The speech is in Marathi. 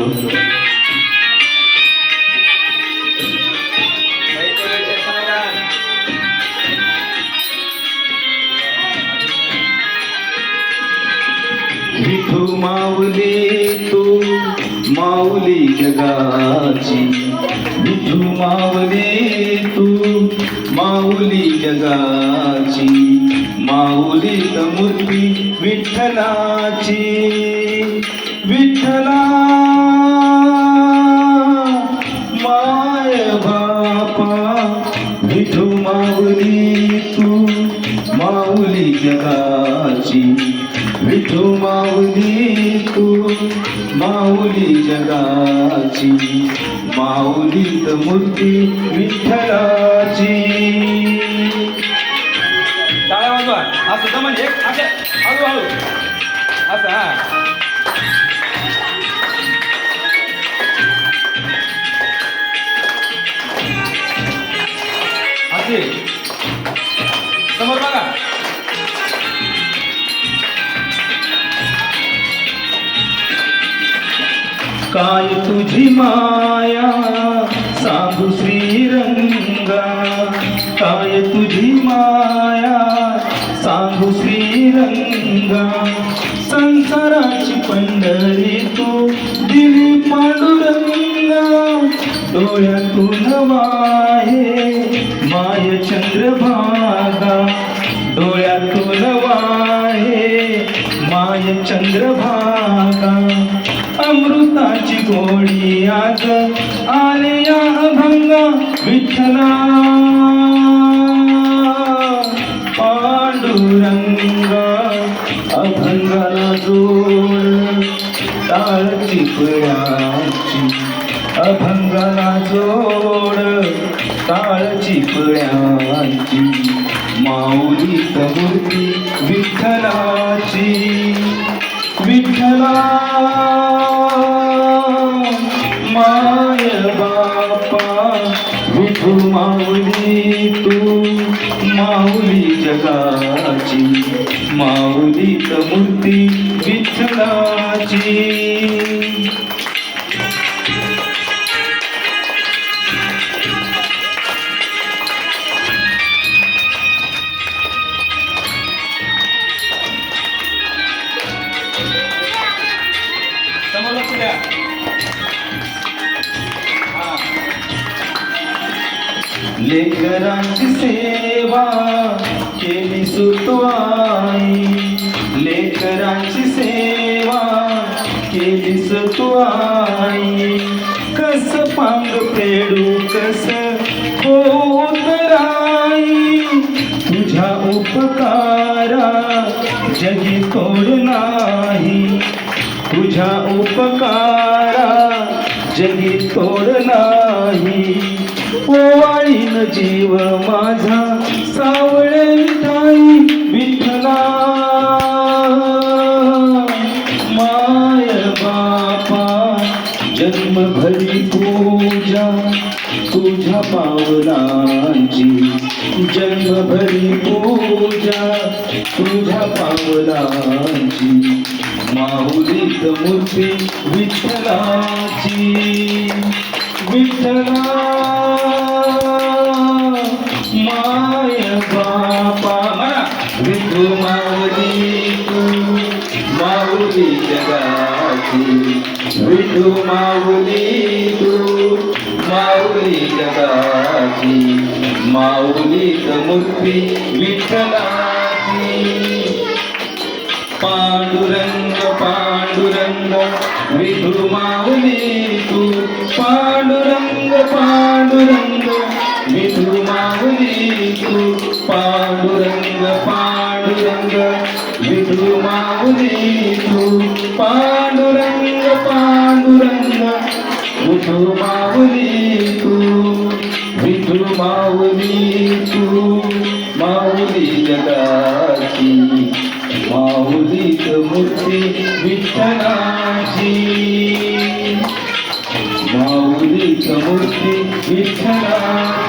विठू माऊली तू माऊली जगाची, विठू माऊली तू माऊली जगाची, माऊलीत मूर्ती विठ्ठलाची. विठ्ठला माय बापा, विठू माऊली तू माऊली जगाची, विठू माऊली तू माऊली जगाची, माऊलीत मूर्ती विठ्ठलाची. टाळ्या वाजवा. असं तर म्हणजे असे हळूहळू असं. हा असे समोर बघा. काय तुझी माया सांगू श्रीरंगा, काय तुझी माया सांगू श्रीरंगा, संसाराची पंढरी तू दिली पांडुरंगा, डोळ्यातून वाहे माय चंद्रभागा, डोळ्यातून वाहे माय चंद्रभागा, अमृताची गोडी आज आले या अभंगा, विठ्ठला पांडुरंगा, अभंगाला जोड टाळ चिपळ्याची, अभंगाला जोड टाळ चिपळ्याची, माऊलीत मूर्ती विठ्ठलाची. विठ्ठला माय बापा, विठू माऊली तू माऊली जगाची, माऊलीत मूर्ती विठ्ठलाची. समोर लक्ष द्या. लेकरांची सेवा केली सुतवाई, लेकरांची सेवा केली सुतवाई, कस पांग फेडू कस होतराई, तुझ्या उपकारा जगी तोड नाही, तुझ्या उपकारा जगी तोड नाही, ओवाळीन जीव माझा सावळे विठाई, विठ्ठला माय बापा, जन्मभरी पूजा तुझ्या पावलांची, जन्मभरी पूजा तुझ्या पावलांची, माऊलीत मूर्ती विठ्ठलाची. विठ्ठला माय बापा, म्हणा विठू माऊली तू माऊली जगाची, विठू माऊली तू माऊली जगाची, माऊलीत मूर्ती विठ्ठलाची. पांडुरंग पांडुरंग विठू माऊली तू, पांडुरंग पांडुरंग विठू माऊली तू, पांडुरंग पांडुरंग विठू माऊली तू, पांडुरंग पांडुरंग विठू माऊली तू, विठू माऊली तू माऊली जगाची, माऊलीत मूर्ती विठ्ठलाची, माऊलीत मूर्ती विठ्ठलाची.